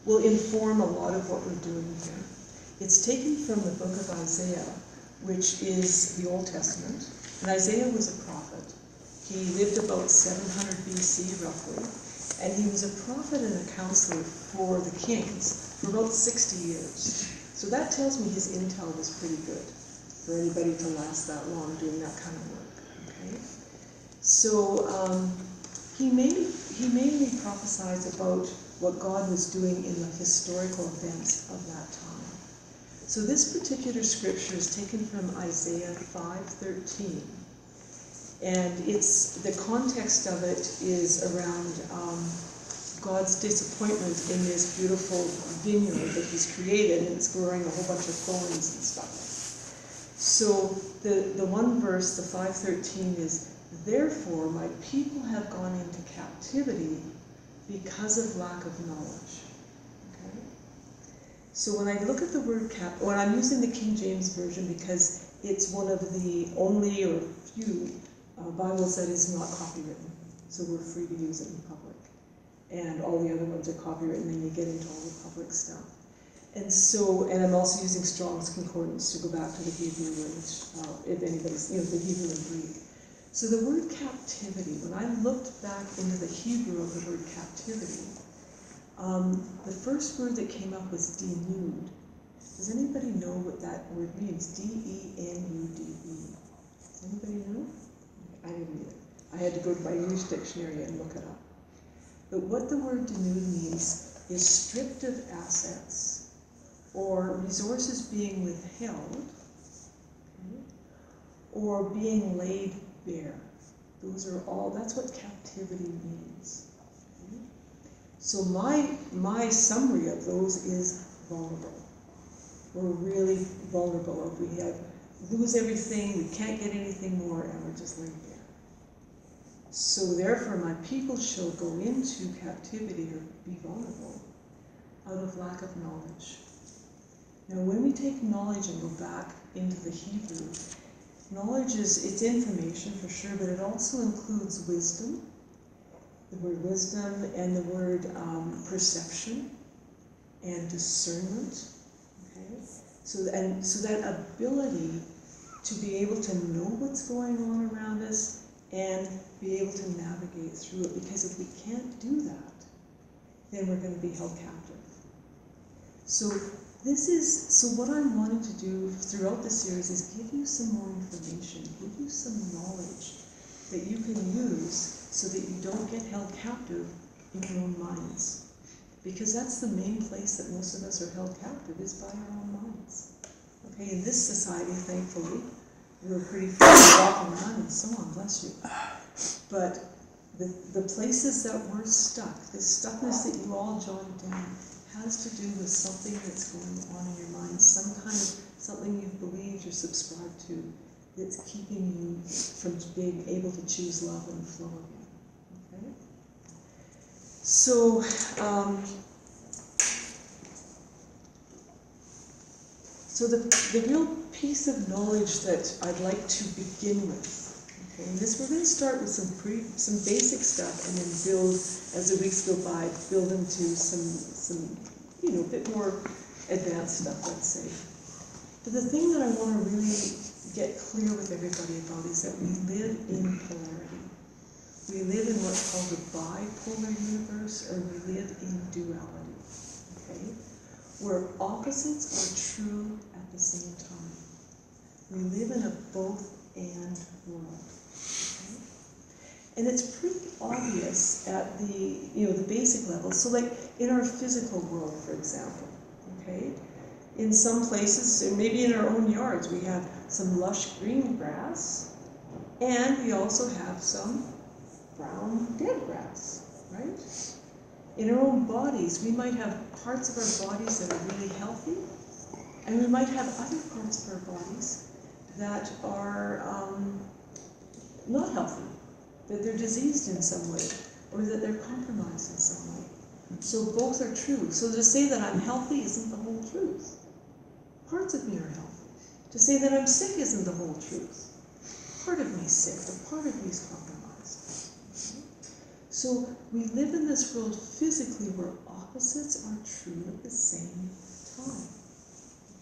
will inform a lot of what we're doing here. It's taken from the book of Isaiah, which is the Old Testament. And Isaiah was a prophet. He lived about 700 BC, roughly. And he was a prophet and a counselor for the kings for about 60 years. So that tells me his intel was pretty good for anybody to last that long doing that kind of work. Okay? So he mainly prophesied about what God was doing in the historical events of that time. So this particular scripture is taken from Isaiah 5:13. And the context of it is around God's disappointment in this beautiful vineyard that he's created, and it's growing a whole bunch of thorns and stuff. So the one verse, the 5:13, is, "Therefore my people have gone into captivity because of lack of knowledge." Okay? So when I look at the word when I'm using the King James Version because it's one of the only or few Bibles that is not copywritten, so we're free to use it in public. And all the other ones are copywritten, and you get into all the public stuff. And I'm also using Strong's Concordance to go back to the Hebrew words, if anybody's, the Hebrew and Greek. So the word captivity, when I looked back into the Hebrew of the word captivity, the first word that came up was denude. Does anybody know what that word means? D-E-N-U-D-E. Does anybody know? I didn't either. I had to go to my English dictionary and look it up. But what the word denude means is stripped of assets or resources being withheld, okay, or being laid bare. That's what captivity means. Okay? So my summary of those is vulnerable. We're really vulnerable. If we lose everything, we can't get anything more, and we're just laid bare. So therefore my people shall go into captivity or be vulnerable out of lack of knowledge. Now when we take knowledge and go back into the Hebrew, knowledge it's information for sure, but it also includes wisdom, the word wisdom, and the word perception and discernment. Okay? So that ability to be able to know what's going on around us and be able to navigate through it, because if we can't do that, then we're going to be held captive. So what I'm wanting to do throughout the series is give you some more information, give you some knowledge that you can use so that you don't get held captive in your own minds. Because that's the main place that most of us are held captive, is by our own minds. Okay, in this society, thankfully, we're pretty free to walk around and so on, bless you. But the places that we're stuck, the stuckness that you all jotted down, has to do with something that's going on in your mind, something you've believed or subscribed to that's keeping you from being able to choose love and flow again. Okay? So, the real piece of knowledge that I'd like to begin with, okay, and we're going to start with some basic stuff, and then build, as the weeks go by, build into some bit more advanced stuff, let's say. But the thing that I want to really get clear with everybody about is that we live in polarity. We live in what's called a bipolar universe, or we live in duality, okay? Where opposites are true at the same time. We live in a both-and world. Okay? And it's pretty obvious at the basic level. So like in our physical world, for example, okay? In some places, and maybe in our own yards, we have some lush green grass, and we also have some brown dead grass, right? In our own bodies, we might have parts of our bodies that are really healthy, and we might have other parts of our bodies that are not healthy, that they're diseased in some way, or that they're compromised in some way. So both are true. So to say that I'm healthy isn't the whole truth. Parts of me are healthy. To say that I'm sick isn't the whole truth. Part of me is sick, but part of me is compromised. Okay? So we live in this world physically where opposites are true at the same time.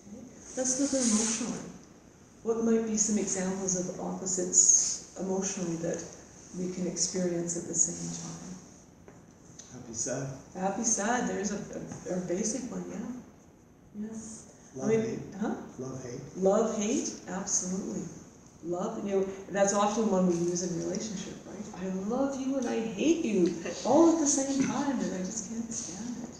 Okay? Let's look at emotionally. What might be some examples of opposites emotionally that we can experience at the same time? Happy, sad. Happy, sad, there's a basic one, yeah. Yeah. Love, hate. Huh? Love, hate. Love, hate, absolutely. Love, that's often one we use in relationship, right? I love you and I hate you all at the same time, and I just can't stand it,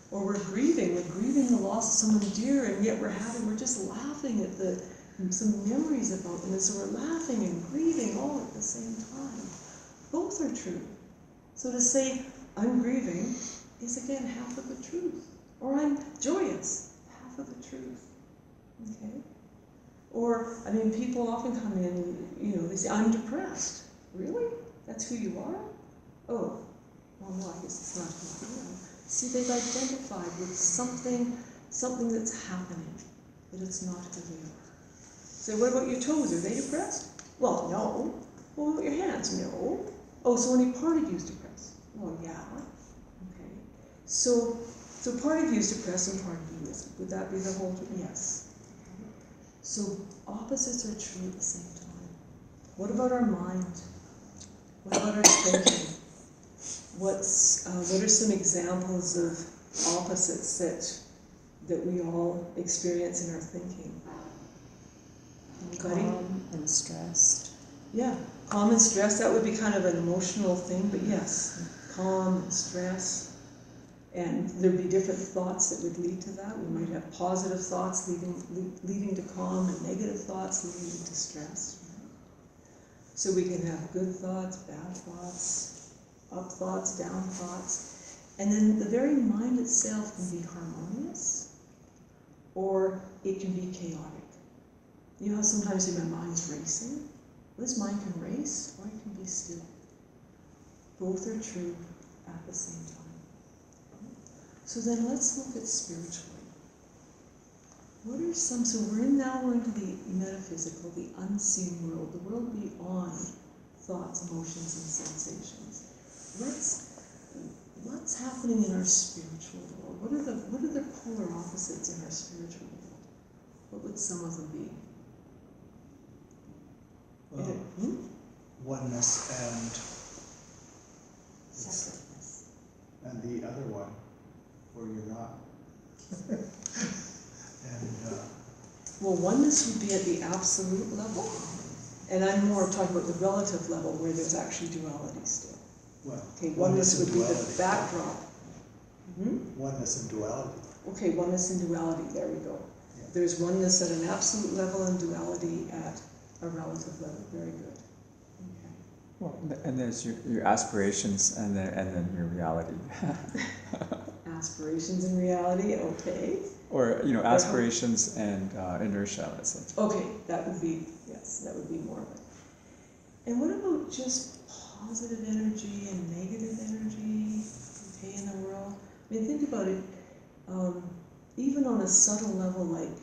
Or we're grieving the loss of someone dear, and yet we're just laughing at some memories about them, and so we're laughing and grieving all at the same time. Both are true. So to say, I'm grieving, is again half of the truth. Or I'm joyous, half of the truth. Okay? Or, people often come in, they say, I'm depressed. Really? That's who you are? Oh, well, no, I guess it's not who I am. See, they've identified with something that's happening, but it's not who they are. So what about your toes? Are they depressed? Well, no. Well, what about your hands? No. Oh, so only part of you is depressed? Well, yeah. Okay. So part of you is depressed and part of you isn't. Would that be the whole truth? Yes. So opposites are true at the same time. What about our mind? What about our thinking? What are some examples of opposites that we all experience in our thinking? Anybody? Calm and stressed. Yeah, calm and stress, that would be kind of an emotional thing, but yes, calm and stress. And there'd be different thoughts that would lead to that. We might have positive thoughts leading to calm, and negative thoughts leading to stress. Right? So we can have good thoughts, bad thoughts, up thoughts, down thoughts. And then the very mind itself can be harmonious, or it can be chaotic. You know how sometimes my mind's racing? This mind can race, or it can be still. Both are true at the same time. So then let's look at spiritually. What are so we're into the metaphysical, the unseen world, the world beyond thoughts, emotions, and sensations. What's happening in our spiritual world? What are the polar opposites in our spiritual world? What would some of them be? Oneness Separateness. and the other one, where you're not. Well, oneness would be at the absolute level, and I'm more talking about the relative level where there's actually duality still. Well, Okay, oneness would be the backdrop. Oneness and duality. Okay, oneness and duality, there we go. Yeah. There's oneness at an absolute level and duality at a relative level. Very good. Okay. Well, and there's your aspirations and then your reality. Aspirations and reality, okay. Or, aspirations and inertia, let's say. Okay, that would be more of it. And what about just positive energy and negative energy, okay, in the world? Think about it, even on a subtle level, like,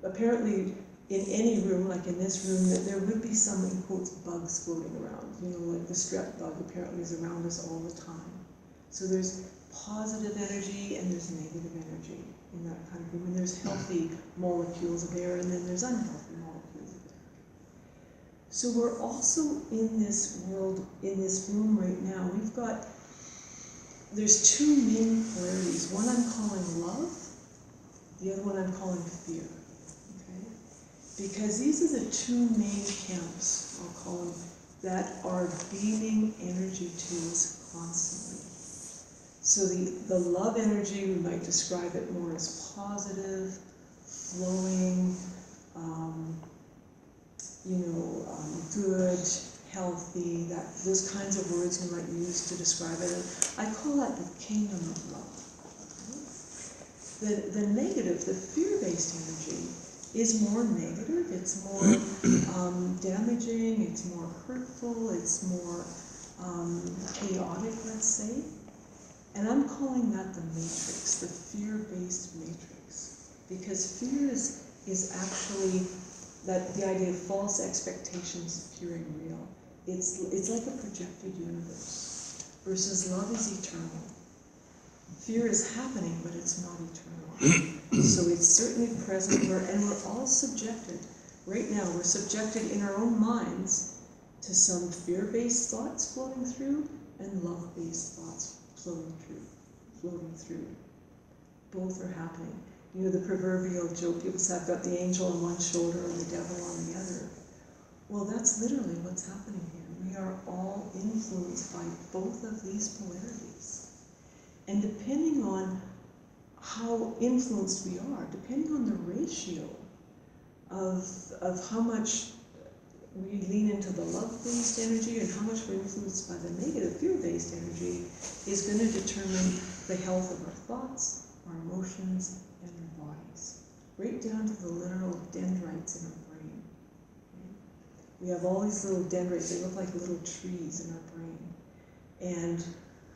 apparently in any room, like in this room, that there would be some, in quotes, bugs floating around. Like the strep bug apparently is around us all the time. So there's positive energy and there's negative energy in that kind of room. And there's healthy molecules of air and then there's unhealthy molecules of air. So we're also in this world, in this room right now, there's two main polarities. One I'm calling love, the other one I'm calling fear. Okay? Because these are the two main camps, I'll call them, that are beaming energy to us constantly. So the love energy, we might describe it more as positive, flowing, good, healthy, those kinds of words we might use to describe it. I call that the kingdom of love. Okay? The negative, the fear-based energy, is more negative, it's more damaging, it's more hurtful, it's more chaotic, let's say. And I'm calling that the matrix, the fear-based matrix. Because fear is actually the idea of false expectations appearing real. It's like a projected universe, versus love is eternal. Fear is happening, but it's not eternal. So it's certainly present, and we're all subjected. Right now, we're subjected in our own minds to some fear-based thoughts floating through, and love-based thoughts floating through. Both are happening. You know, the proverbial joke people say, I've got the angel on one shoulder and the devil on the other. Well, that's literally what's happening here. We are all influenced by both of these polarities. And depending on how influenced we are, depending on the ratio of how much we lean into the love-based energy and how much we're influenced by the negative fear-based energy, is going to determine the health of our thoughts, our emotions, and our bodies, right down to the literal dendrites in our brain. Okay? We have all these little dendrites, they look like little trees in our brain. And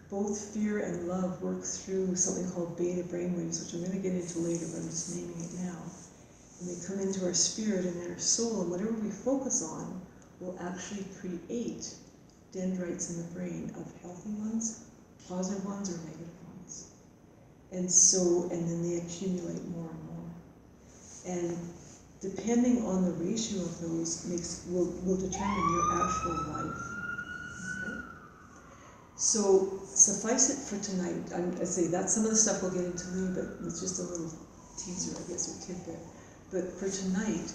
both fear and love work through something called beta brainwaves, which I'm going to get into later, but I'm just naming it now. And they come into our spirit and our soul, and whatever we focus on will actually create dendrites in the brain of healthy ones, positive ones, or negative ones. And then they accumulate more and more. And depending on the ratio of those will determine your actual life. Okay? So suffice it for tonight. I say that's some of the stuff we'll get into later, but it's just a little teaser, I guess, or tidbit. But for tonight,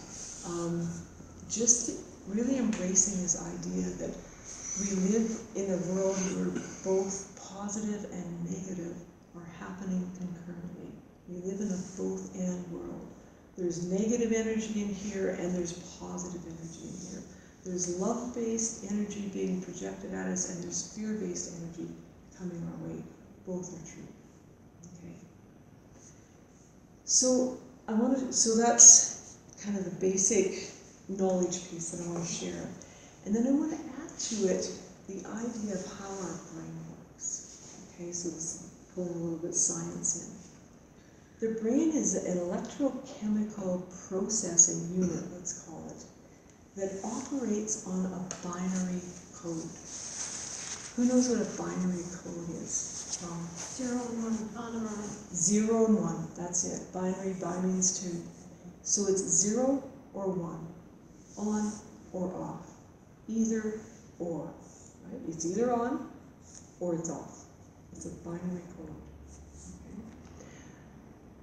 just really embracing this idea that we live in a world where both positive and negative are happening concurrently. We live in a both-and world. There's negative energy in here, and there's positive energy in here. There's love-based energy being projected at us, and there's fear-based energy coming our way. Both are true. Okay. So that's kind of the basic knowledge piece that I want to share. And then I want to add to it the idea of how our brain works. Okay, so this is pulling a little bit of science in. The brain is an electrochemical processing unit, let's call it, that operates on a binary code. Who knows what a binary code is? 0 and 1 on or off. 0 and 1, that's it. Binary, bi means 2. So it's 0 or 1, on or off, either or. Right? It's either on or it's off. It's a binary code. Okay.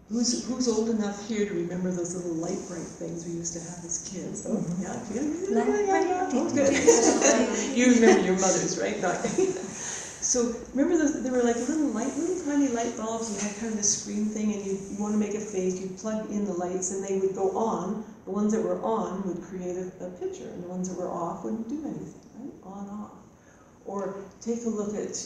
Who's old enough here to remember those little light bright things we used to have as kids? Oh, yeah. Oh, good. You remember your mothers, right? Not So remember those? They were like little tiny light bulbs, and you had kind of this screen thing, and you want to make a face. You plug in the lights, and they would go on. The ones that were on would create a picture, and the ones that were off wouldn't do anything. Right? On, off. Or take a look at.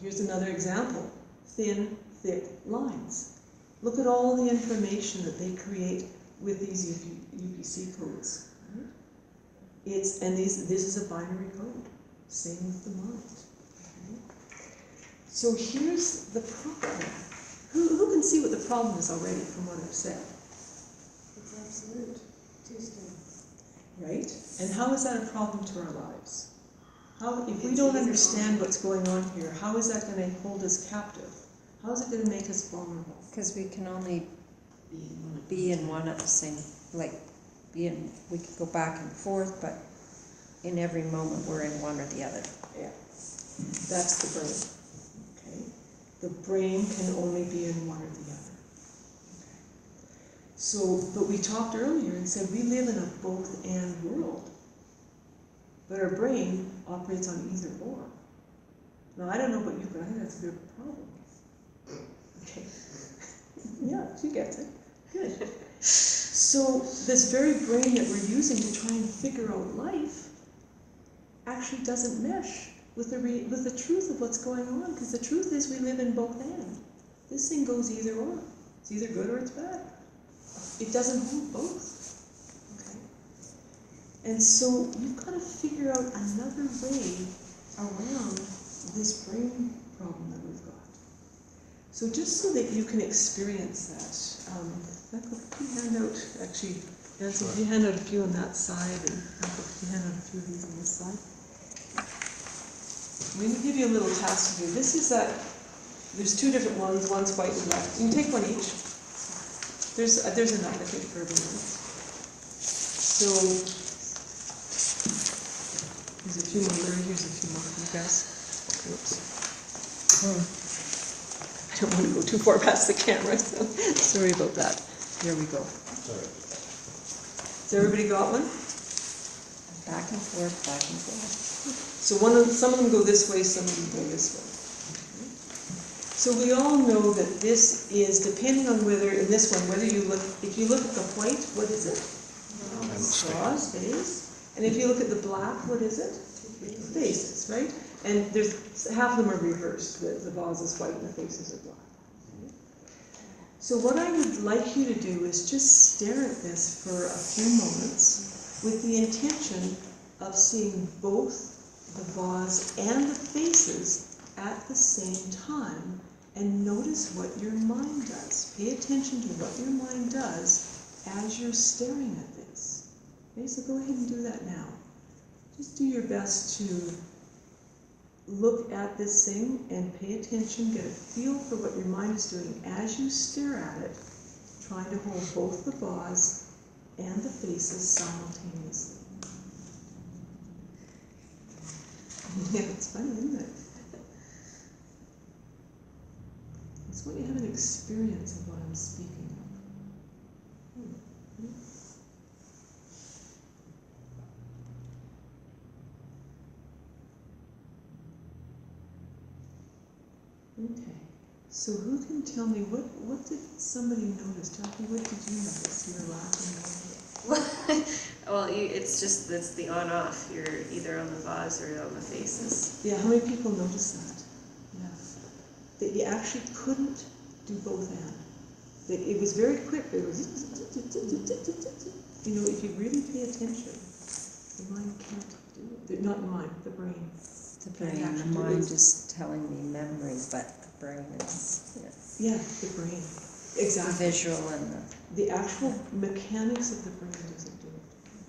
Here's another example: thin, thick lines. Look at all the information that they create with these UPC codes. Right? This is a binary code. Same with the mind. So here's the problem. Who can see what the problem is already from what I've said? It's absolute. Tuesday. Right? And how is that a problem to our lives? If we don't understand what's going on here, how is that going to hold us captive? How is it going to make us vulnerable? Because we can only be in one at the same, we could go back and forth, but in every moment we're in one or the other. Yeah. That's the brain. Okay? The brain can only be in one or the other. Okay. So, but we talked earlier and said we live in a both-and world. But our brain operates on either or. Now, I don't know about you, but I think that's a bit of a problem. Okay. Yeah, she gets it. Good. So, this very brain that we're using to try and figure out life actually doesn't mesh with the truth of what's going on, because the truth is we live in both and. This thing goes either or. It's either good or it's bad. It doesn't hold both. Okay? And so you've got to figure out another way around this brain problem that we've got. So just so that you can experience that, Michael, can you hand out, actually, And so if you hand out a few on that side, and if you hand out a few of these on this side. I'm going to give you a little task to do. This is that, there's two different ones, one's white and black. You can take one each. There's enough, I think, for everyone. So, here's a few more, here's a few more for you guys. Oops. I don't want to go too far past the camera, so sorry about that. Here we go. Sorry. Has everybody got one? Back and forth, back and forth. So some of them go this way, some of them go this way. So we all know that this is, depending on whether, in this one, whether you look, if you look at the white, what is it? Straws, base. And if you look at the black, what is it? Faces, right? And there's, half of them are reversed, the vase is white and the faces are black. So what I would like you to do is just stare at this for a few moments with the intention of seeing both the vase and the faces at the same time, and notice what your mind does. Pay attention to what your mind does as you're staring at this. Okay, so go ahead and do that now. Just do your best to look at this thing and pay attention, get a feel for what your mind is doing as you stare at it, trying to hold both the vase and the faces simultaneously. Yeah, it's funny, isn't it? I just want you to have an experience of what I'm speaking of. Okay, so who can tell me, what did somebody notice? Jackie, what did you notice? You were laughing. Well, it's the on-off. You're either on the vase or on the faces. Yeah, how many people noticed that? Yeah. That you actually couldn't do both and. That it was very quick, but it was, you know, if you really pay attention, the mind can't do it. Not the mind, the brain. The brain, the mind is telling me memory, but the brain is, Yeah, the brain. the Exactly. visual and The actual mechanics of the brain doesn't do it.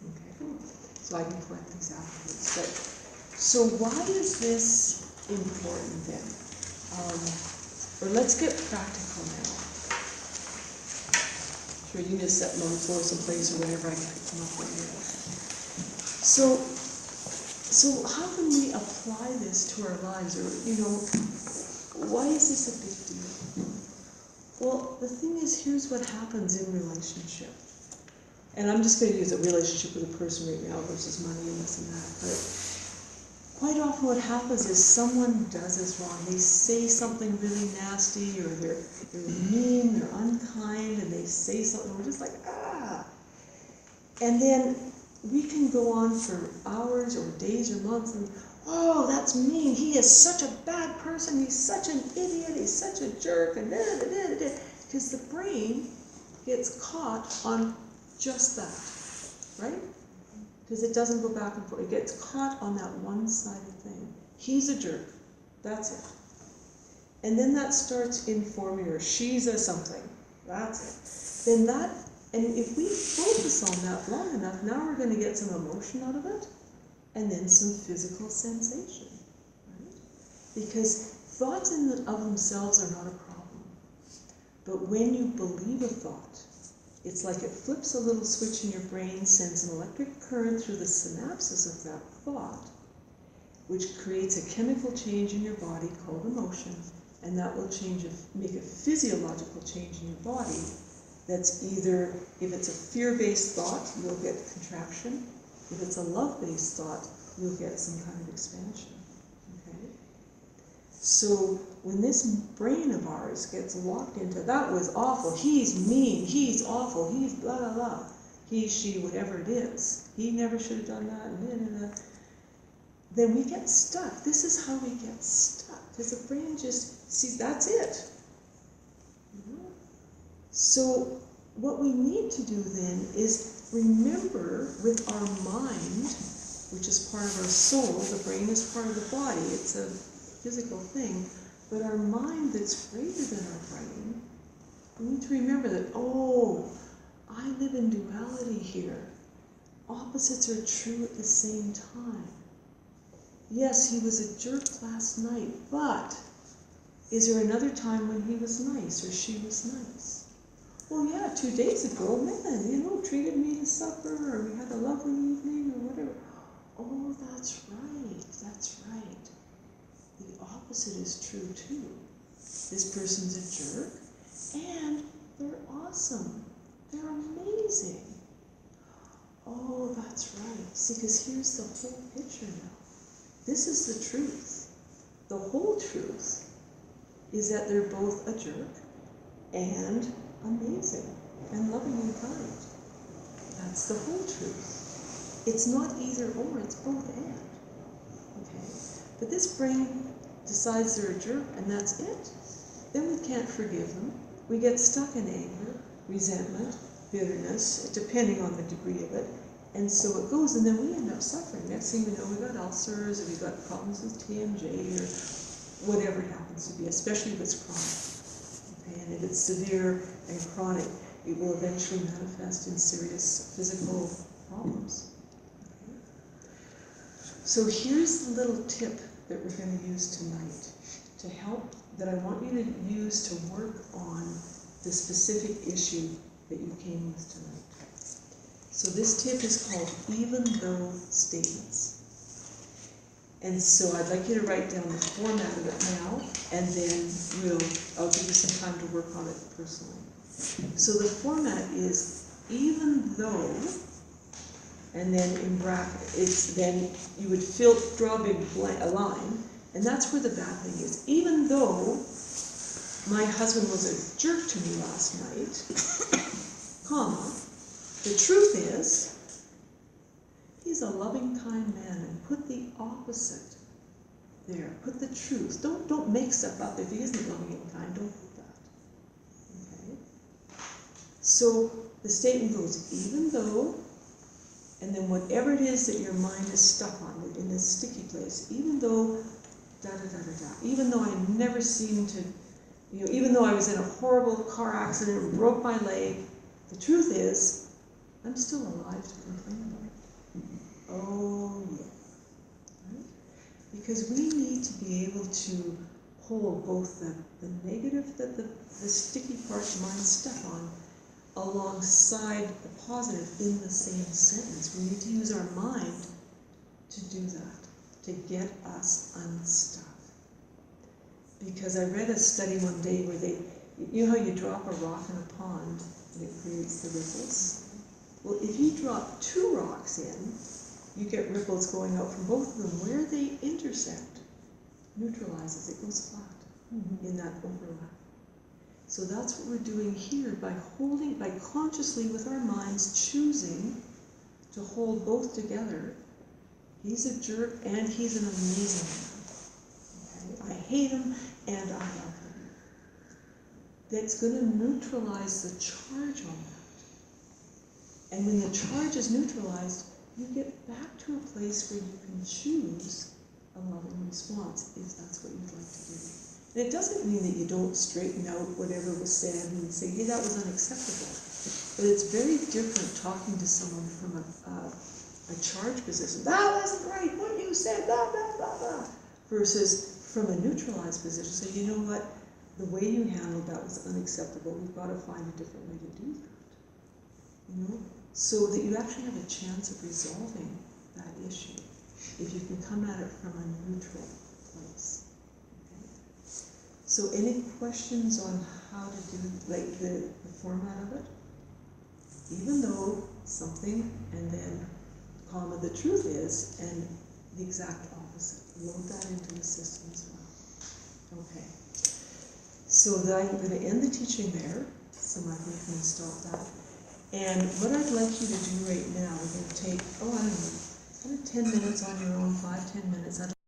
Okay. So I can collect these afterwards. But, so why is this important then? Or let's get practical now. Sure, you can just set them on the floor someplace or whatever, I can pick them up right here. So how can we apply this to our lives? Or, you know, why is this a big deal? Well, the thing is, here's what happens in relationship. And I'm just going to use a relationship with a person right now versus money and this and that. But quite often what happens is someone does us wrong. They say something really nasty, or they're mean, they're unkind, and they say something, we're just like, ah. And then we can go on for hours or days or months and, oh, that's mean. He is such a bad person. He's such an idiot. He's such a jerk. And because the brain gets caught on just that, right? Because it doesn't go back and forth. It gets caught on that one-sided thing. He's a jerk. That's it. And then that starts informing her. She's a something. That's it. Then that, and if we focus on that long enough, now we're going to get some emotion out of it, and then some physical sensation. Right? Because thoughts of themselves are not a problem. But when you believe a thought, it's like it flips a little switch in your brain, sends an electric current through the synapses of that thought, which creates a chemical change in your body called emotion, and that will make a physiological change in your body. That's either, if it's a fear-based thought, you'll get contraction. If it's a love-based thought, you'll get some kind of expansion. Okay? So when this brain of ours gets locked into, that was awful, he's mean, he's awful, he's blah, blah, blah, he, she, whatever it is, he never should have done that, and blah, blah, blah. Then we get stuck. This is how we get stuck, because the brain just sees that's it. So what we need to do then is remember with our mind, which is part of our soul, the brain is part of the body, it's a physical thing, but our mind that's greater than our brain, we need to remember that, oh, I live in duality here. Opposites are true at the same time. Yes, he was a jerk last night, but is there another time when he was nice or she was nice? Well, yeah, 2 days ago, man, treated me to supper, or we had a lovely evening, or whatever. Oh, that's right, that's right. The opposite is true too. This person's a jerk, and they're awesome. They're amazing. Oh, that's right. See, because here's the whole picture now. This is the truth. The whole truth is that they're both a jerk and amazing and loving and kind. That's the whole truth. It's not either or, it's both and. Okay? But this brain decides they're a jerk and that's it. Then we can't forgive them. We get stuck in anger, resentment, bitterness, depending on the degree of it. And so it goes, and then we end up suffering. Next thing we know, we've got ulcers, or we've got problems with TMJ, or whatever it happens to be, especially if it's chronic. Okay? And if it's severe and chronic, it will eventually manifest in serious physical problems. Okay? So here's the little tip that we're going to use tonight to help, that I want you to use to work on the specific issue that you came with tonight. So this tip is called even though statements. And so I'd like you to write down the format of it now, and then I'll give you some time to work on it personally. So the format is even though, and then in bracket, then you would draw a line, and that's where the bad thing is. Even though my husband was a jerk to me last night, comma, the truth is, he's a loving, kind man, and put the opposite there. Put the truth. Don't make stuff up. If he isn't loving and kind, don't put that. Okay? So the statement goes, even though, and then whatever it is that your mind is stuck on, in this sticky place, even though, even though I never seemed to, even though I was in a horrible car accident and broke my leg, the truth is, I'm still alive to complain about it. Oh, yeah. Right? Because we need to be able to hold both the negative that the sticky parts of mind stuck on alongside the positive in the same sentence. We need to use our mind to do that, to get us unstuck. Because I read a study one day where you know how you drop a rock in a pond and it creates the ripples? Well, if you drop 2 rocks in, you get ripples going out from both of them. Where they intersect neutralizes, it goes flat in that overlap. So that's what we're doing here by consciously with our minds choosing to hold both together. He's a jerk and he's an amazing man. Okay? I hate him and I love him. That's going to neutralize the charge on that. And when the charge is neutralized, you get back to a place where you can choose a loving response, if that's what you'd like to do. And it doesn't mean that you don't straighten out whatever was said and say, hey, that was unacceptable. But it's very different talking to someone from a charge position. That wasn't right, what you said, blah, blah, blah, blah. Versus from a neutralized position, say, you know what, the way you handled that was unacceptable. We've got to find a different way to do that. So that you actually have a chance of resolving that issue if you can come at it from a neutral place. Okay? So any questions on how to do the format of it? Even though something, and then comma, the truth is, and the exact opposite. Load that into the system as well. Okay. So I'm going to end the teaching there, so Michael can stop that. And what I'd like you to do right now, we're going to take, 10 minutes on your own, 5-10 minutes.